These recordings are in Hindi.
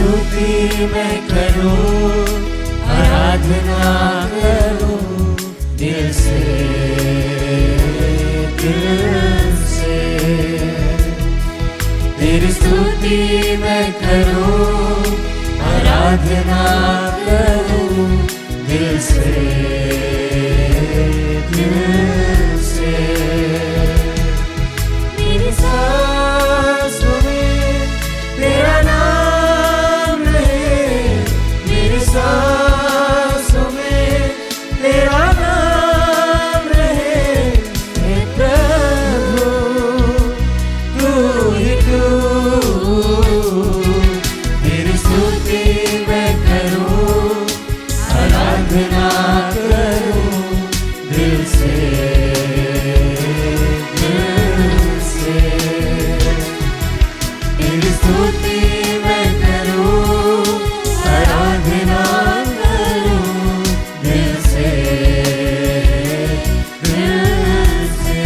स्तुति मैं करूं, आराधना करूं दिल से, दिल से। तेरी स्तुति मैं करूं, आराधना करूं दिल से, दिल से। मेरी सांसों में तेरा नाम रहे, मेरी सांसों में तेरा नाम रहे। हे प्रभु तू ही तू, तेरी स्तुति मैं करूं, आराधना करूं दिल से, दिल से। तेरी स्तुति मैं करूं, आराधना करूं दिल से, दिल से।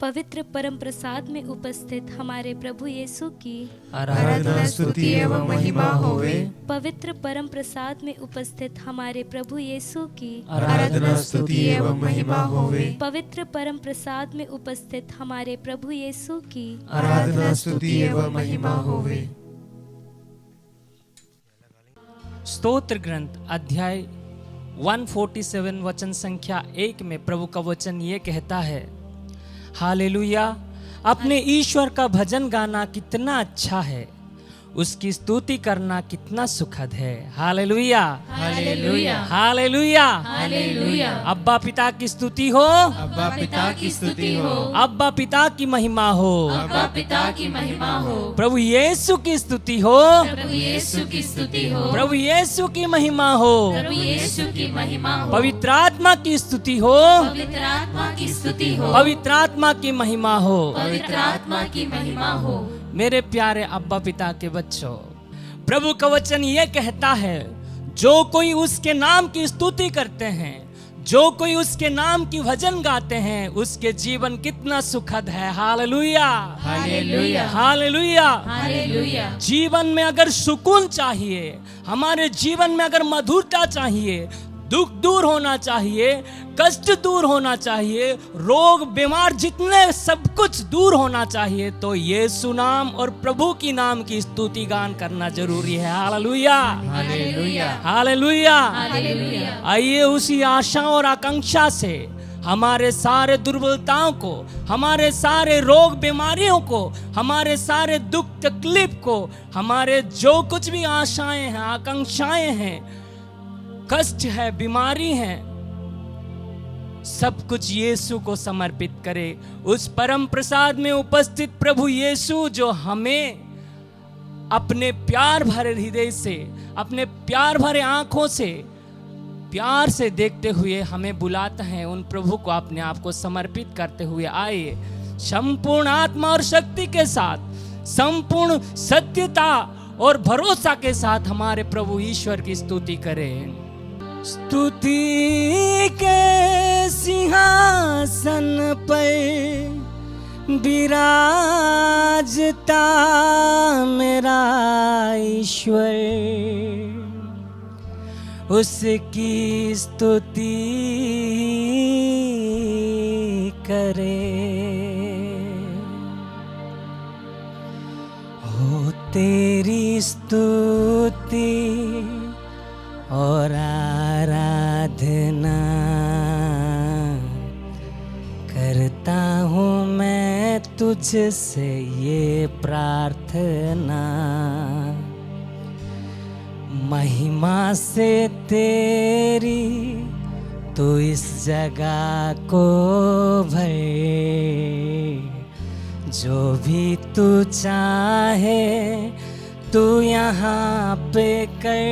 पवित्र परम प्रसाद में उपस्थित हमारे प्रभु यीशु की आराधना स्तुति एवं महिमा होवे। पवित्र परम प्रसाद में उपस्थित हमारे प्रभु यीशु की आराधना स्तुति एवं महिमा होवे। पवित्र परम प्रसाद में उपस्थित हमारे प्रभु यीशु की आराधना स्तुति एवं महिमा होवे। स्तोत्र ग्रंथ अध्याय 147 वचन संख्या 1 में प्रभु का वचन ये कहता है, हालेलुया। अपने ईश्वर का भजन गाना कितना अच्छा है, उसकी स्तुति करना कितना सुखद है। Hallelujah, hallelujah, hallelujah, hallelujah. अब्बा पिता की स्तुति हो, अब्बा पिता की स्तुति हो, अब्बा पिता की महिमा हो, अब्बा पिता की महिमा हो। प्रभु यीशु की स्तुति हो, प्रभु यीशु की स्तुति हो, प्रभु यीशु की महिमा हो, प्रभु यीशु की महिमा हो। पवित्र आत्मा की स्तुति हो, पवित्र आत्मा की स्तुति हो, पवित्र आत्मा की महिमा हो। पवित्र आत्मा की महिमा हो। मेरे प्यारे अब्बा पिता के बच्चों, प्रभु का वचन ये कहता है, जो कोई उसके नाम की स्तुति करते हैं, जो कोई उसके नाम की भजन गाते हैं, उसके जीवन कितना सुखद है। Hallelujah, hallelujah, hallelujah. हालेलुया। जीवन में अगर सुकून चाहिए, हमारे जीवन में अगर मधुरता चाहिए, दुख दूर होना चाहिए, कष्ट दूर होना चाहिए, रोग बीमार जितने सब कुछ दूर होना चाहिए, तो यीशु नाम और प्रभु की नाम की स्तुति गान करना जरूरी है। Hallelujah, hallelujah, hallelujah. हालेलुया। आइए उसी आशा और आकांक्षा से हमारे सारे दुर्बलताओं को, हमारे सारे रोग बीमारियों को, हमारे सारे दुख तकलीफ को, हमारे जो कुछ भी आशाएं हैं, आकांक्षाएं हैं, कष्ट है, बीमारी है, सब कुछ यीशु को समर्पित करे। उस परम प्रसाद में उपस्थित प्रभु यीशु जो हमें अपने प्यार भरे हृदय से, अपने प्यार भरे आंखों से प्यार से देखते हुए हमें बुलाता है, उन प्रभु को अपने आप को समर्पित करते हुए आइए संपूर्ण आत्मा और शक्ति के साथ, संपूर्ण सत्यता और भरोसा के साथ हमारे प्रभु ईश्वर की स्तुति करें। स्तुति के सिंहासन पर विराजता मेरा ईश्वर, उसकी स्तुति करे। हो तेरी स्तुति और आराधना करता हूँ मैं तुझसे ये प्रार्थना, महिमा से तेरी तू इस जगह को भर, जो भी तू चाहे तू यहाँ पे कर।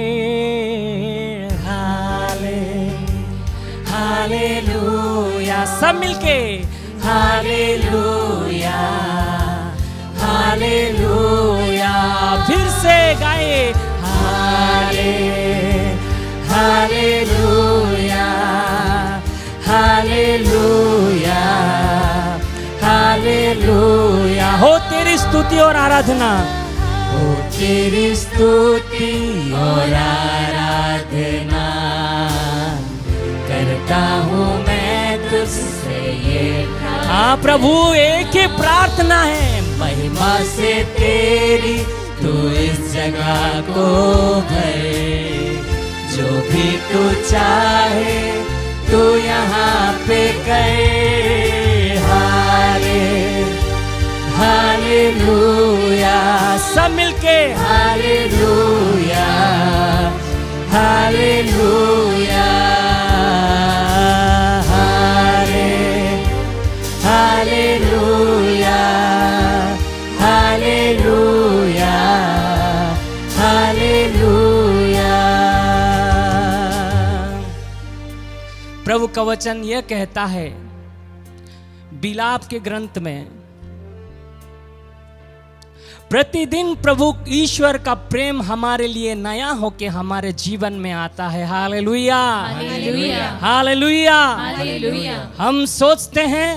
हालेलुया, सब मिलके हालेलुया, हालेलुया। फिर से गाए हालेलुया, हालेलुया, स्तुति और आराधना। ओ तेरी स्तुति और आराधना करता हूँ मैं तुझसे ये हाँ प्रभु, एक ही प्रार्थना है, महिमा से तेरी तू इस जगह को भरे, जो भी तू चाहे तू यहाँ पे करे। हालेलुया, सब मिलके hallelujah, hallelujah, hallelujah, hallelujah, hallelujah. प्रभु का वचन यह कहता है बिलाप के ग्रंथ में, प्रतिदिन प्रभु ईश्वर का प्रेम हमारे लिए नया होके हमारे जीवन में आता है। Hallelujah, hallelujah, hallelujah. हालेलुया। हम सोचते हैं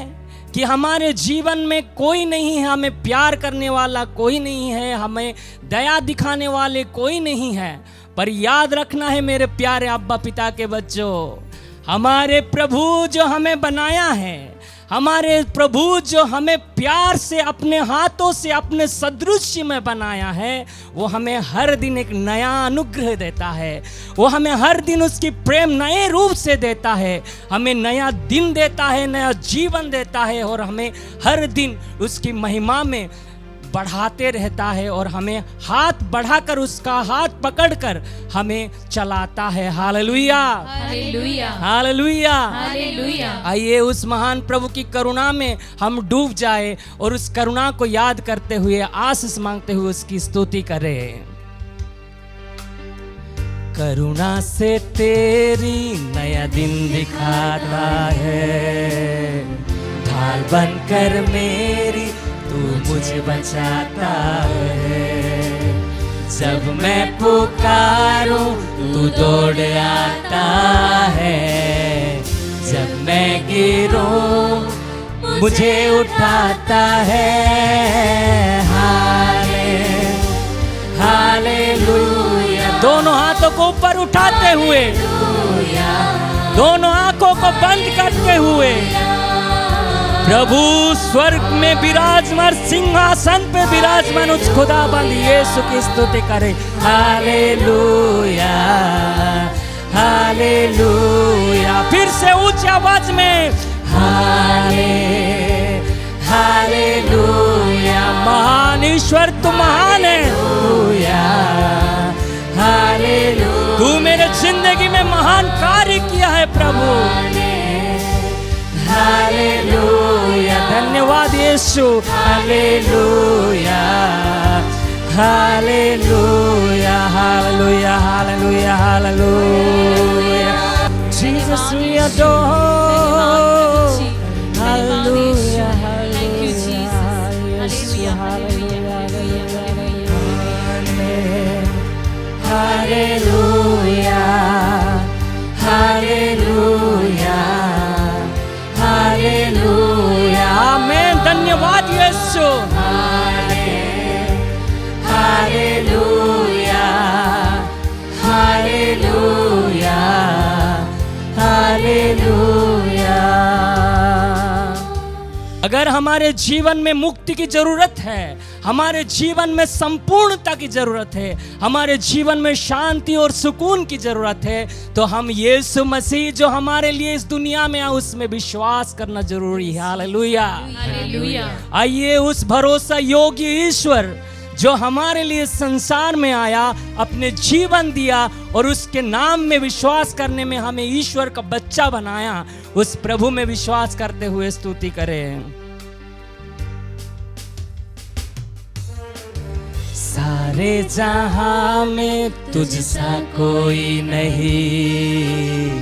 कि हमारे जीवन में कोई नहीं है, हमें प्यार करने वाला कोई नहीं है, हमें दया दिखाने वाले कोई नहीं है, पर याद रखना है मेरे प्यारे अब्बा पिता के बच्चों, हमारे प्रभु जो हमें बनाया है, हमारे प्रभु जो हमें प्यार से अपने हाथों से अपने सदृश्य में बनाया है, वो हमें हर दिन एक नया अनुग्रह देता है, वो हमें हर दिन उसकी प्रेम नए रूप से देता है, हमें नया दिन देता है, नया जीवन देता है, और हमें हर दिन उसकी महिमा में बढ़ाते रहता है, और हमें हाथ बढ़ाकर उसका हाथ पकड़कर हमें चलाता है। Hallelujah, hallelujah, hallelujah, hallelujah. आइए उस महान प्रभु की करुणा में हम डूब जाए और उस करुणा को याद करते हुए, आशीष मांगते हुए उसकी स्तुति करें। करुणा से तेरी नया दिन दिखाता है, ढाल बनकर मेरी तू मुझे बचाता है, जब मैं पुकारूं तू दौड़ आता है, जब मैं गिरूं मुझे उठाता है। हालेलुया, दोनों हाथों को ऊपर उठाते हुए, दोनों आंखों को बंद करते हुए, प्रभु स्वर्ग में विराजमान, सिंहासन पे विराजमान उस खुदाबंद यीशु की स्तुति करें। हालेलुया, हालेलुया, फिर से ऊंची आवाज में हालेलुया, महान ईश्वर तू महान है, हालेलुया, तू मेरे जिंदगी में महान कार्य किया है प्रभु। हालेलुया, धन्यवाद Yeshu. Hallelujah, hallelujah, hallelujah, hallelujah, hallelujah, Jesus we adore. Hallelujah, hallelujah, hallelujah, hallelujah, hallelujah, amen, धन्यवाद यीशु। Hallelujah, hallelujah, hallelujah. अगर हमारे जीवन में मुक्ति की जरूरत है, हमारे जीवन में संपूर्णता की जरूरत है, हमारे जीवन में शांति और सुकून की जरूरत है, तो हम यीशु मसीह जो हमारे लिए इस दुनिया में आए उसमें विश्वास करना जरूरी है। Hallelujah, hallelujah. आइए उस भरोसा योग्य ईश्वर जो हमारे लिए संसार में आया, अपने जीवन दिया और उसके नाम में विश्वास करने में हमें ईश्वर का बच्चा बनाया, उस प्रभु में विश्वास करते हुए स्तुति करें। सारे जहां में तुझसा कोई नहीं,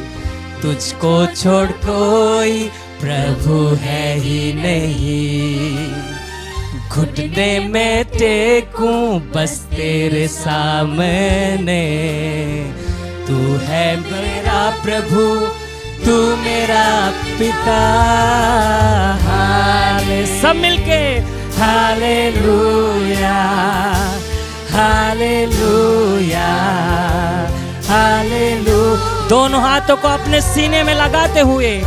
तुझको छोड़ कोई प्रभु है ही नहीं, घुटने में टेकूं बस तेरे सामने, तू है मेरा प्रभु, तू मेरा पिता। हाले सब मिलके हालेलुया, हालेलुया, हालेलुया। दोनों हाथों को अपने सीने में लगाते हुए,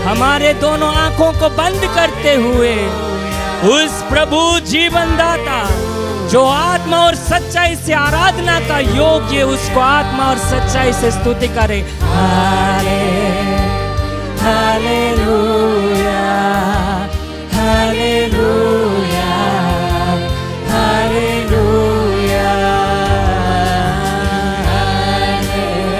हमारे दोनों आंखों को बंद करते हुए, उस प्रभु जीवनदाता जो आत्मा और सच्चाई से आराधना का योग्य, उसको आत्मा और सच्चाई से स्तुति करे। Hallelujah, hallelujah, hallelujah, hallelujah.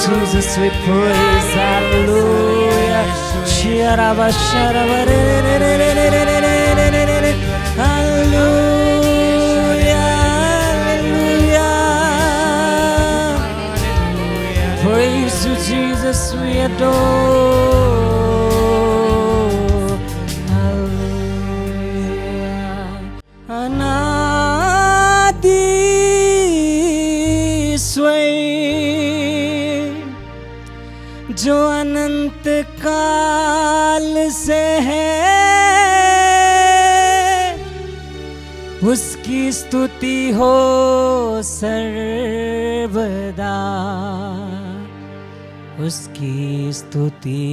Jesus we praise, hallelujah. Shirava sharava re re re re re re re re re re re. Hallelujah, hallelujah. Praise you, Jesus, we adore. Hallelujah. Anadi स्वयं जो अनंत काल से है, उसकी स्तुति हो सर्वदा, उसकी स्तुति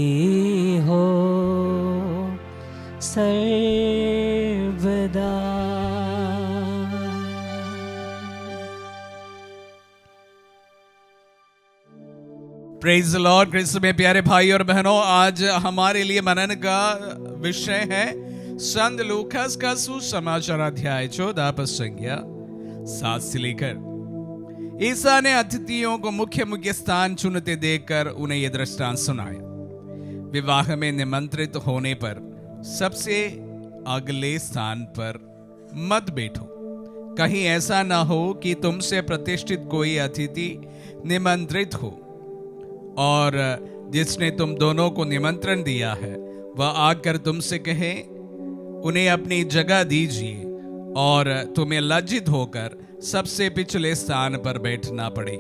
हो सर्वदा। Praise the Lord. क्रिस्त में प्यारे भाई और बहनों, आज हमारे लिए मनन का विषय है संत लूकास का सुसमाचार अध्याय 14 पद संख्या 7 से लेकर। ईसा ने अतिथियों को मुख्य मुख्य स्थान चुनते देखकर उन्हें यह दृष्टांत सुनाया। विवाह में निमंत्रित होने पर सबसे अगले स्थान पर मत बैठो, कहीं ऐसा ना हो कि तुमसे प्रतिष्ठित कोई अतिथि निमंत्रित हो और जिसने तुम दोनों को निमंत्रण दिया है वह आकर तुमसे कहे उन्हें अपनी जगह दीजिए और तुम्हें लज्जित होकर सबसे पिछले स्थान पर बैठना पड़े।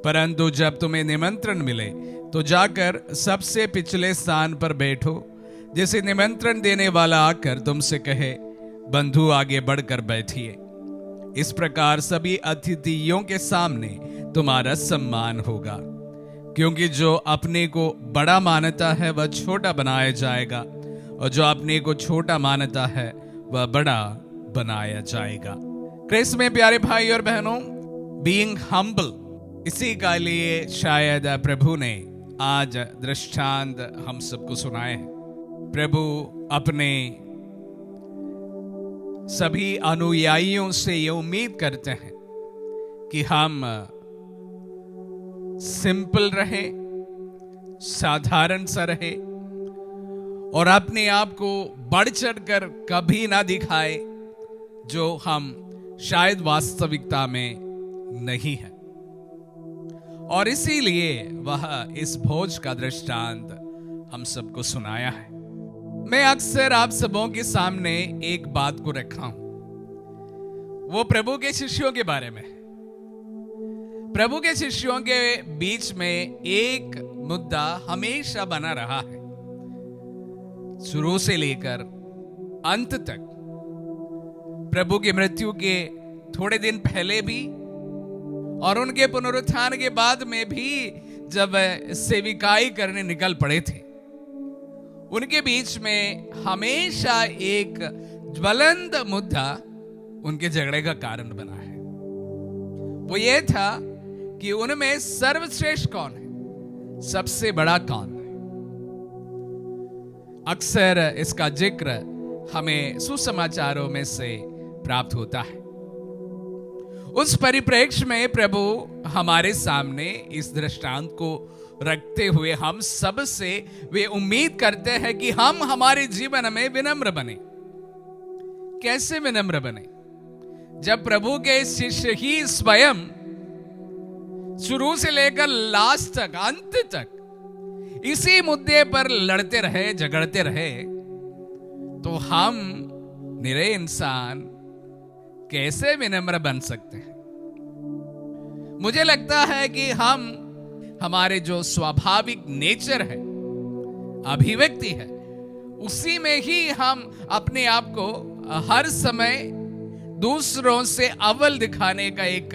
परंतु जब तुम्हें निमंत्रण मिले तो जाकर सबसे पिछले स्थान पर बैठो, जैसे निमंत्रण देने वाला आकर तुमसे कहे बंधु आगे बढ़कर बैठिए। इस प्रकार सभी अतिथियों के सामने तुम्हारा सम्मान होगा, क्योंकि जो अपने को बड़ा मानता है वह छोटा बनाया जाएगा और जो अपने को छोटा मानता है वह बड़ा बनाया जाएगा। क्रिस्त में प्यारे भाई और बहनों, बीइंग हम्बल, इसी का लिए शायद प्रभु ने आज दृष्टांत हम सबको सुनाए हैं। प्रभु अपने सभी अनुयायियों से ये उम्मीद करते हैं कि हम सिंपल रहे, साधारण सा रहे और अपने आप को बढ़ चढ़कर कभी ना दिखाए जो हम शायद वास्तविकता में नहीं है। और इसीलिए वह इस भोज का दृष्टांत हम सबको सुनाया है। मैं अक्सर आप सबों के सामने एक बात को रखा हूं, वो प्रभु के शिष्यों के बारे में। प्रभु के शिष्यों के बीच में एक मुद्दा हमेशा बना रहा है, शुरू से लेकर अंत तक। प्रभु की मृत्यु के थोड़े दिन पहले भी और उनके पुनरुत्थान के बाद में भी, जब सेविकाई करने निकल पड़े थे, उनके बीच में हमेशा एक ज्वलंत मुद्दा उनके झगड़े का कारण बना है। वो ये था कि उनमें सर्वश्रेष्ठ कौन है, सबसे बड़ा कौन है। अक्सर इसका जिक्र हमें सुसमाचारों में से प्राप्त होता है। उस परिप्रेक्ष्य में प्रभु हमारे सामने इस दृष्टांत को रखते हुए हम सब से वे उम्मीद करते हैं कि हम हमारे जीवन में विनम्र बने। कैसे विनम्र बने? जब प्रभु के शिष्य ही स्वयं शुरू से लेकर लास्ट तक, अंत तक इसी मुद्दे पर लड़ते रहे, झगड़ते रहे, तो हम निरे इंसान कैसे विनम्र बन सकते हैं? मुझे लगता है कि हम हमारे जो स्वाभाविक नेचर है, अभिव्यक्ति है, उसी में ही हम अपने आप को हर समय दूसरों से अव्वल दिखाने का एक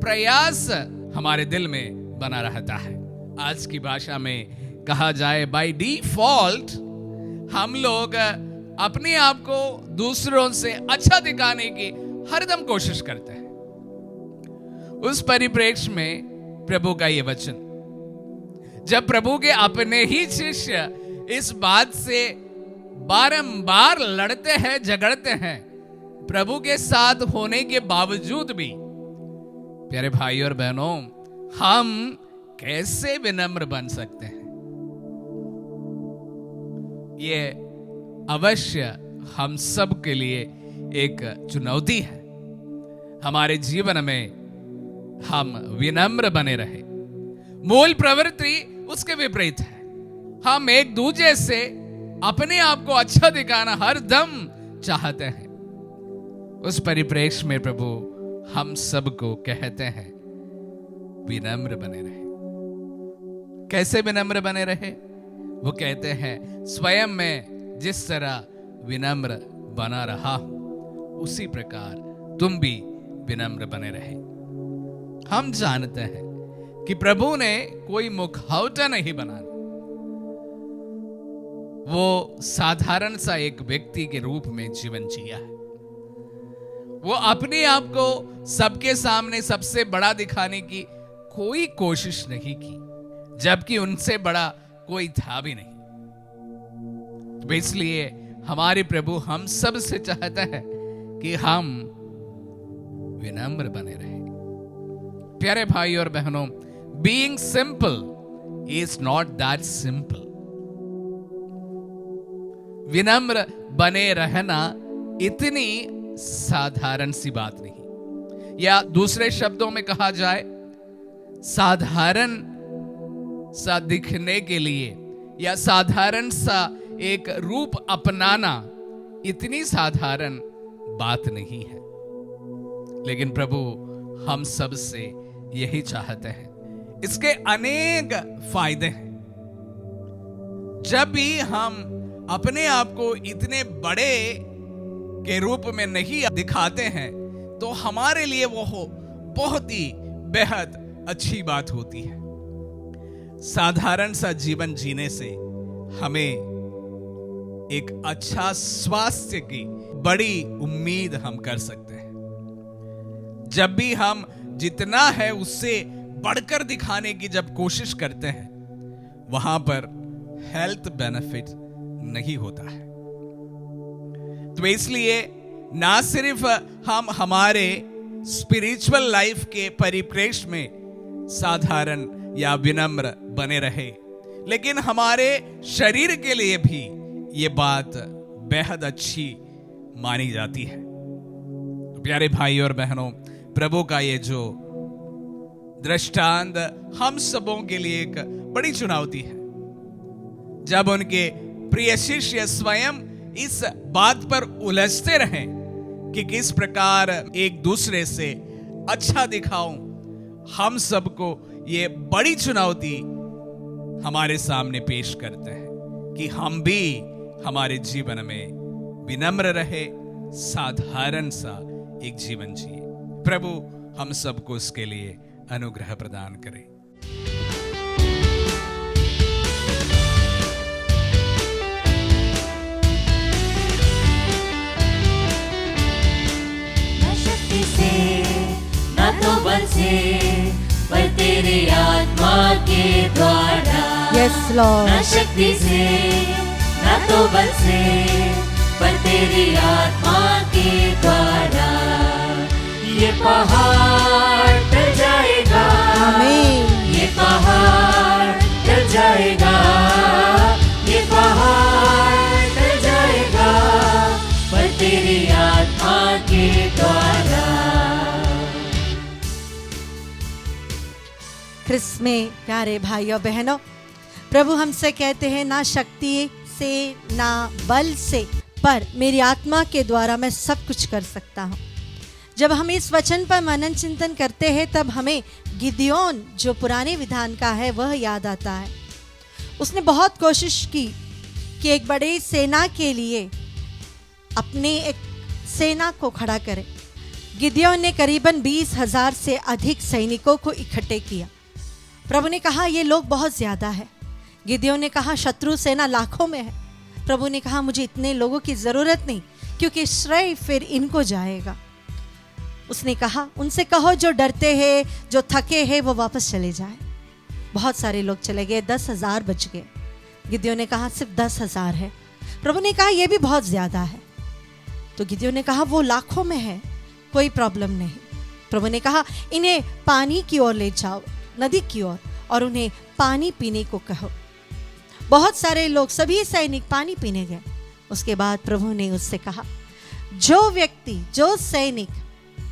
प्रयास हमारे दिल में बना रहता है। आज की भाषा में कहा जाए बाय डिफॉल्ट हम लोग अपने आप को दूसरों से अच्छा दिखाने की हरदम कोशिश करते हैं। उस परिप्रेक्ष्य में प्रभु का ये वचन, जब प्रभु के अपने ही शिष्य इस बात से बारंबार लड़ते हैं, झगड़ते हैं, प्रभु के साथ होने के बावजूद भी, प्यारे भाई और बहनों, हम कैसे विनम्र बन सकते हैं? ये अवश्य हम सब के लिए एक चुनौती है। हमारे जीवन में हम विनम्र बने रहे। मूल प्रवृत्ति उसके विपरीत है। हम एक दूसरे से अपने आप को अच्छा दिखाना हर दम चाहते हैं। उस परिप्रेक्ष्य में प्रभु हम सबको कहते हैं विनम्र बने रहे। कैसे विनम्र बने रहे? वो कहते हैं स्वयं में जिस तरह विनम्र बना रहा हूं उसी प्रकार तुम भी विनम्र बने रहे। हम जानते हैं कि प्रभु ने कोई मुखौटा नहीं बनाया। वो साधारण सा एक व्यक्ति के रूप में जीवन जिया है। वो अपने आप को सबके सामने सबसे बड़ा दिखाने की कोई कोशिश नहीं की, जबकि उनसे बड़ा कोई था भी नहीं। तो इसलिए हमारे प्रभु हम सब से चाहता है कि हम विनम्र बने रहे। प्यारे भाई और बहनों, being simple is not that simple. विनम्र बने रहना इतनी साधारण सी बात नहीं, या दूसरे शब्दों में कहा जाए साधारण सा दिखने के लिए या साधारण सा एक रूप अपनाना इतनी साधारण बात नहीं है। लेकिन प्रभु हम सब से यही चाहते हैं। इसके अनेक फायदे हैं। जब भी हम अपने आप को इतने बड़े के रूप में नहीं दिखाते हैं तो हमारे लिए वो बहुत ही बेहद अच्छी बात होती है। साधारण सा जीवन जीने से हमें एक अच्छा स्वास्थ्य की बड़ी उम्मीद हम कर सकते हैं। जब भी हम जितना है उससे बढ़कर दिखाने की जब कोशिश करते हैं, वहां पर हेल्थ बेनिफिट नहीं होता है। तो इसलिए ना सिर्फ हम हमारे स्पिरिचुअल लाइफ के परिप्रेक्ष्य में साधारण या विनम्र बने रहे, लेकिन हमारे शरीर के लिए भी ये बात बेहद अच्छी मानी जाती है। तो प्यारे भाई और बहनों, प्रभु का ये जो दृष्टांत हम सबों के लिए एक बड़ी चुनौती है। जब उनके प्रिय शिष्य स्वयं इस बात पर उलझते रहें कि किस प्रकार एक दूसरे से अच्छा दिखाऊं, हम सबको ये बड़ी चुनौती हमारे सामने पेश करते हैं कि हम भी हमारे जीवन में विनम्र रहे, साधारण सा एक जीवन जिए। प्रभु हम सबको इसके लिए अनुग्रह प्रदान करे। न शक्ति से न तो बल से, पर तेरे आत्मा के द्वारा। Yes, Lord. न शक्ति से न तो बल से, पर तेरी आत्मा के द्वारा। ये पहाड़ टल जाएगा, आमीन। ये पहाड़ टल जाएगा, ये पहाड़ टल जाएगा, पर तेरी आत्मा के द्वारा। ख्रिस्त में प्यारे भाइयों बहनों, प्रभु हमसे कहते हैं ना शक्ति से ना बल से, पर मेरी आत्मा के द्वारा मैं सब कुछ कर सकता हूँ। जब हम इस वचन पर मनन चिंतन करते हैं तब हमें गिदियोन जो पुराने विधान का है वह याद आता है। उसने बहुत कोशिश की कि एक बड़ी सेना के लिए अपनी एक सेना को खड़ा करें। गिदयोन ने करीबन 20,000 से अधिक सैनिकों को इकट्ठे किया। प्रभु ने कहा ये लोग बहुत ज्यादा है। गिदयोन ने कहा शत्रु सेना लाखों में है। प्रभु ने कहा मुझे इतने लोगों की जरूरत नहीं, क्योंकि श्रेय फिर इनको जाएगा। उसने कहा उनसे कहो जो डरते हैं, जो थके हैं, वो वापस चले जाए। बहुत सारे लोग चले गए, 10,000 बच गए। गिदयोन ने कहा सिर्फ 10,000 है। प्रभु ने कहा यह भी बहुत ज्यादा है। तो गिदयोन ने कहा वो लाखों में है, कोई प्रॉब्लम नहीं। प्रभु ने कहा इन्हें पानी की ओर ले जाओ, नदी की ओर, और उन्हें पानी पीने को कहो। बहुत सारे लोग, सभी सैनिक पानी पीने गए। उसके बाद प्रभु ने उससे कहा जो व्यक्ति, जो सैनिक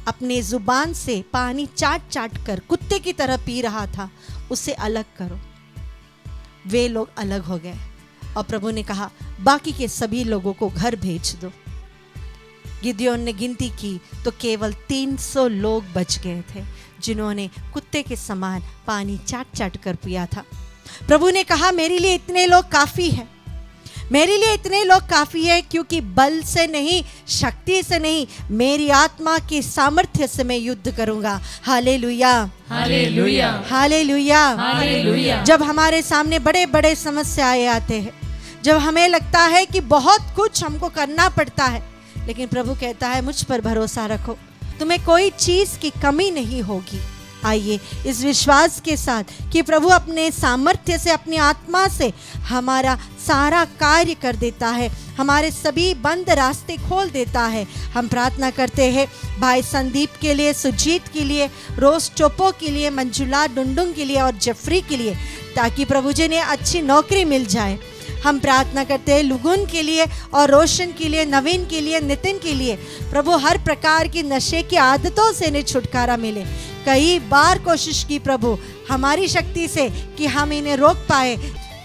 अपने जुबान से पानी चाट चाट कर कुत्ते की तरह पी रहा था, उसे अलग करो। वे लोग अलग हो गए और प्रभु ने कहा बाकी के सभी लोगों को घर भेज दो। गिदयोन ने गिनती की तो केवल 300 लोग बच गए थे, जिन्होंने कुत्ते के समान पानी चाट चाट कर पिया था। प्रभु ने कहा मेरे लिए इतने लोग काफी है, मेरे लिए इतने लोग काफी है, क्योंकि बल से नहीं, शक्ति से नहीं, मेरी आत्मा की सामर्थ्य से मैं युद्ध करूंगा। Hallelujah, hallelujah, hallelujah, hallelujah. जब हमारे सामने बड़े बड़े समस्याएं आते हैं, जब हमें लगता है कि बहुत कुछ हमको करना पड़ता है, लेकिन प्रभु कहता है मुझ पर भरोसा रखो, तुम्हें कोई चीज की कमी नहीं होगी। आइए इस विश्वास के साथ कि प्रभु अपने सामर्थ्य से, अपनी आत्मा से हमारा सारा कार्य कर देता है, हमारे सभी बंद रास्ते खोल देता है। हम प्रार्थना करते हैं भाई संदीप के लिए, सुजीत के लिए, रोज चोपो के लिए, मंजुला डुंडुंग के लिए और जफरी के लिए, ताकि प्रभु जी ने अच्छी नौकरी मिल जाए। हम प्रार्थना करते हैं लुगुन के लिए और रोशन के लिए, नवीन के लिए, नितिन के लिए। प्रभु हर प्रकार की नशे की आदतों से इन्हें छुटकारा मिले। कई बार कोशिश की प्रभु हमारी शक्ति से कि हम इन्हें रोक पाए,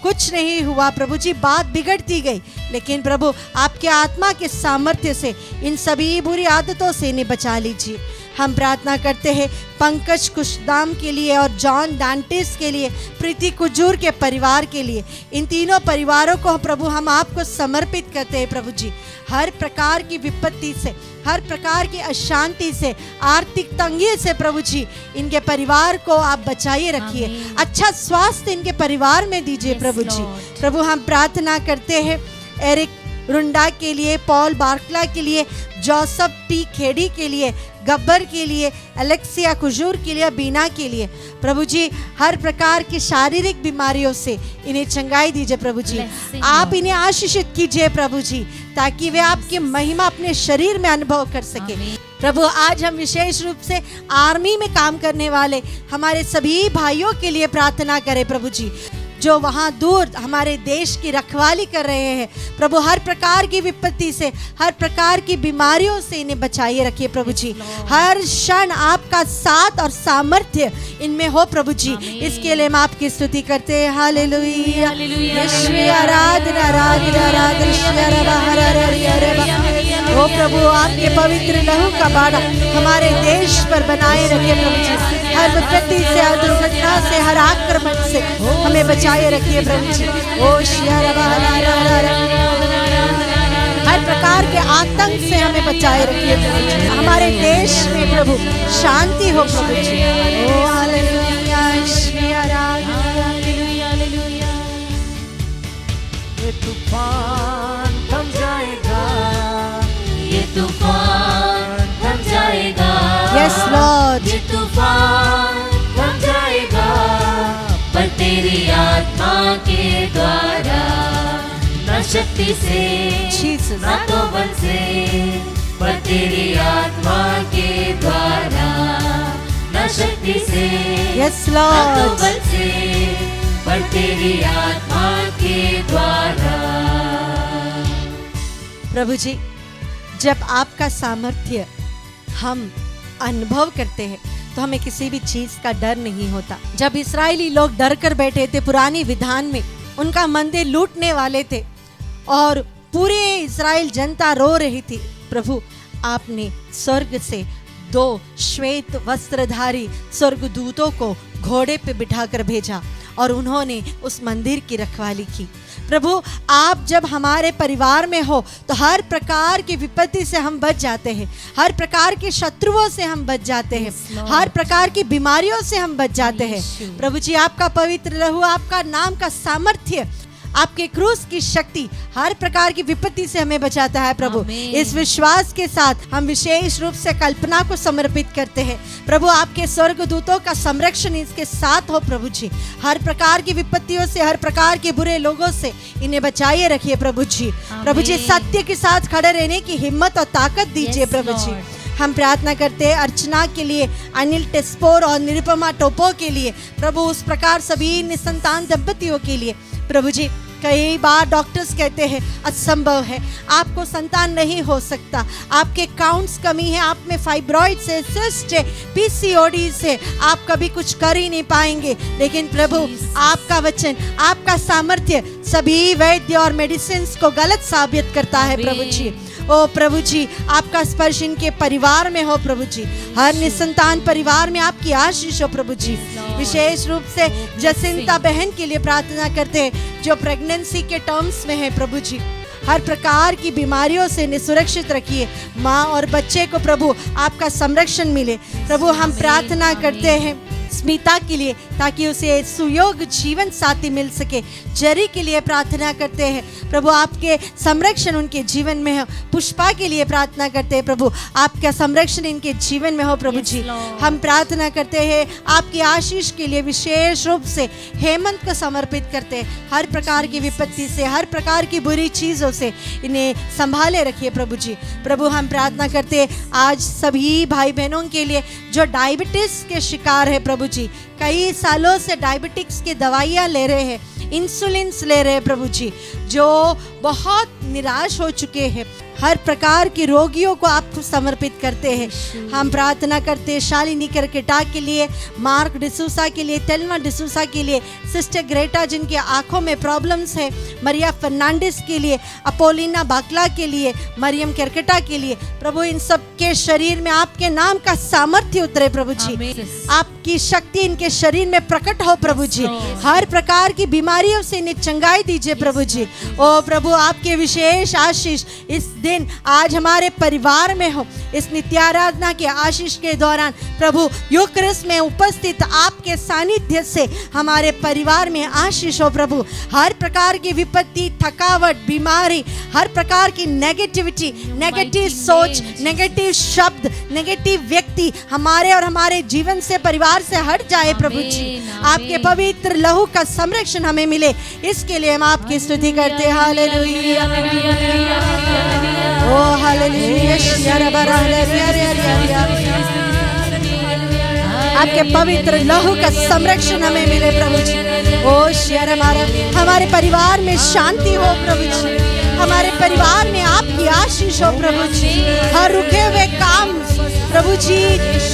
कुछ नहीं हुआ प्रभु जी, बात बिगड़ती गई। लेकिन प्रभु आपके आत्मा के सामर्थ्य से इन सभी बुरी आदतों से इन्हें बचा लीजिए। हम प्रार्थना करते हैं पंकज कुशदाम के लिए और जॉन डांटिस के लिए, प्रीति कुजूर के परिवार के लिए। इन तीनों परिवारों को प्रभु हम आपको समर्पित करते हैं। प्रभु जी हर प्रकार की विपत्ति से, हर प्रकार की अशांति से, आर्थिक तंगी से प्रभु जी इनके परिवार को आप बचाइए रखिए। अच्छा स्वास्थ्य इनके परिवार में दीजिए प्रभु जी। प्रभु हम प्रार्थना करते हैं एरिक रुंडा के लिए, पॉल बार्कला के लिए, जोसेफ टी खेड़ी के लिए, गब्बर के लिए, अलेक्सिया कुजूर के लिए, बीना के लिए। प्रभु जी हर प्रकार की शारीरिक बीमारियों से इन्हें चंगाई दीजिए प्रभु जी। आप इन्हें आशीषित कीजिए प्रभु जी, ताकि वे आपकी महिमा अपने शरीर में अनुभव कर सके। प्रभु आज हम विशेष रूप से आर्मी में काम करने वाले हमारे सभी भाइयों के लिए प्रार्थना करें प्रभु जी, जो वहाँ दूर हमारे देश की रखवाली कर रहे हैं। प्रभु हर प्रकार की विपत्ति से, हर प्रकार की बीमारियों से इन्हें बचाइए रखिए प्रभु जी। हर क्षण आपका साथ और सामर्थ्य इनमें हो प्रभु जी। इसके लिए हम आपकी स्तुति करते हैं। हालेलुया, यीशु आराधना, आराधना, आराधना। ओ प्रभु आपके पवित्र लहू का बाड़ा हमारे देश पर बनाए रखे प्रभु जी। हर विपत्ति से, हर दुर्घटना से, हर आक्रमण से हमें बचाए रखिए प्रभु जी। ओ हर प्रकार के आतंक से हमें बचाए रखिए प्रभु जी। हमारे देश में प्रभु शांति हो प्रभु जी। ओ हालेलुया, हालेलुया। ये तूफान थम जाएगा, ये तूफान थम जाएगा। यस लॉर्ड, ये तूफान थम जाएगा, पर तेरी आत्मा के द्वारा, न शक्ति से, जीसस, न तो बल से, पर तेरी आत्मा के द्वारा, न शक्ति से, यस न तो लॉर्ड। बल से, पर तेरी आत्मा के द्वारा। प्रभु जी जब आपका सामर्थ्य हम अनुभव करते हैं तो हमें किसी भी चीज का डर नहीं होता। जब इस्राएली लोग डर कर बैठे थे पुरानी विधान में, उनका मंदिर लूटने वाले थे और पूरे इस्राएल जनता रो रही थी, प्रभु आपने स्वर्ग से 2 श्वेत वस्त्रधारी स्वर्गदूतों को घोड़े पे बिठाकर भेजा और उन्होंने उस मंदिर की रखवाली की। प्रभु, आप जब हमारे परिवार में हो तो हर प्रकार की विपत्ति से हम बच जाते हैं, हर प्रकार के शत्रुओं से हम बच जाते हैं, हर प्रकार की बीमारियों से हम बच जाते हैं। प्रभु जी, आपका पवित्र लहू, आपका नाम का सामर्थ्य, आपके क्रूस की शक्ति हर प्रकार की विपत्ति से हमें बचाता है। प्रभु, इस विश्वास के साथ हम विशेष रूप से कल्पना को समर्पित करते हैं। प्रभु, आपके स्वर्गदूतों का संरक्षण इसके साथ हो। प्रभु जी, हर प्रकार की विपत्तियों से, हर प्रकार के बुरे लोगों से इन्हें बचाइए रखिए। प्रभु जी, प्रभु जी, सत्य के साथ खड़े रहने की हिम्मत और ताकत दीजिए। प्रभु जी, हम प्रार्थना करते हैं अर्चना के लिए, अनिल टेस्पोर और निरुपमा टोपो के लिए। प्रभु, उस प्रकार सभी निसंतान दंपतियों के लिए। प्रभु जी, कई बार डॉक्टर्स कहते हैं असंभव है, आपको संतान नहीं हो सकता, आपके काउंट्स कमी है, आप में फाइब्रॉइड से, सिस्ट है, पीसीओडी से, आप कभी कुछ कर ही नहीं पाएंगे। लेकिन प्रभु, आपका वचन, आपका सामर्थ्य सभी वैद्य और मेडिसिन को गलत साबित करता है। प्रभु जी, ओ प्रभु जी, आपका स्पर्श इनके परिवार में हो। प्रभु जी, हर निसंतान परिवार में आपकी आशीष हो। प्रभु जी, विशेष रूप से जसिंता बहन के लिए प्रार्थना करते हैं जो प्रेगनेंसी के टर्म्स में है। प्रभु जी, हर प्रकार की बीमारियों से निसुरक्षित रखिए माँ और बच्चे को। प्रभु, आपका संरक्षण मिले। प्रभु, हम प्रार्थना करते हैं स्मिता के लिए, ताकि उसे सुयोग जीवन साथी मिल सके। जरी के लिए प्रार्थना करते हैं प्रभु, आपके संरक्षण उनके जीवन में हो। पुष्पा के लिए प्रार्थना करते हैं प्रभु, आपका संरक्षण इनके जीवन में हो। प्रभु जी, हम प्रार्थना करते हैं आपकी आशीष के लिए, विशेष रूप से हेमंत को समर्पित करते हैं। हर प्रकार की विपत्ति से, हर प्रकार की बुरी चीज़ों से इन्हें संभाले रखिए। प्रभु जी, प्रभु, हम प्रार्थना करते हैं आज सभी भाई बहनों के लिए जो डायबिटीज के शिकार है। प्रभु जी, कई सालों से डायबिटिक्स की दवाइयाँ ले रहे हैं, इंसुलिन ले रहे हैं। प्रभु जी, जो बहुत निराश हो चुके हैं, हर प्रकार के रोगियों को आपको समर्पित करते हैं। हम प्रार्थना करते हैं शालिनी करकेटा के लिए, मार्क डिसूसा के लिए, टेल्मा डिसूसा के लिए, सिस्टर ग्रेटा जिनके आंखों में प्रॉब्लम्स है, मरिया फर्नांडिस के लिए, अपोलिना बाकला के लिए, मरियम करकेटा के लिए। प्रभु, इन सब के शरीर में आपके नाम का सामर्थ्य उतरे। प्रभु जी, आपकी शक्ति इनके शरीर में प्रकट हो। प्रभु जी, हर प्रकार की बीमारियों से इन्हें चंगाई दीजिए। प्रभु जी, ओ प्रभु, आपके विशेष आशीष इस दिन आज हमारे परिवार में हो। इस नित्याराधना के आशीष के दौरान प्रभु, यूक्रिस्ट में उपस्थित आपके सानिध्य से हमारे परिवार में आशीष हो। प्रभु, हर प्रकार की विपत्ति, थकावट, बीमारी, हर प्रकार की नेगेटिविटी, नेगेटिव सोच, नेगेटिव शब्द, नेगेटिव व्यक्ति हमारे और हमारे जीवन से, परिवार से हट जाए। प्रभु जी, आपके पवित्र लहू का संरक्षण हमें मिले, इसके लिए हम आपकी स्तुति करते हैं। हालेलुया, ओ हालेलुया, आपके पवित्र लहू का संरक्षण हमें मिले। प्रभु जी, ओ शेर हमारे परिवार में शांति हो। प्रभु जी, हमारे परिवार में आपकी आशीष हो। प्रभु जी, हर रुके हुए काम प्रभु जी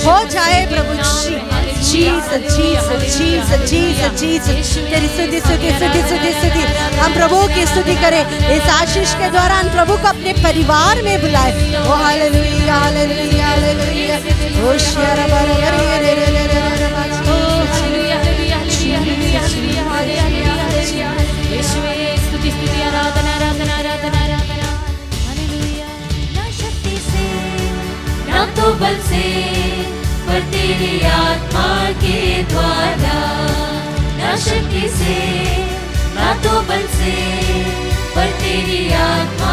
हो जाए। प्रभु जी, Jesus Jesus Jesus Jesus Jesus, तेरी स्तुति स्तुति स्तुति स्तुति स्तुति। हम प्रभु की स्तुति करें इस आशीष के दौरान, प्रभु को अपने परिवार में बुलाए। ओ हालेलुया हालेलुया हालेलुया, ओ शेर ना तो बल से पर तेरी आत्मा के द्वारा, ना शक्ति से ना तो बल से पर तेरी आत्मा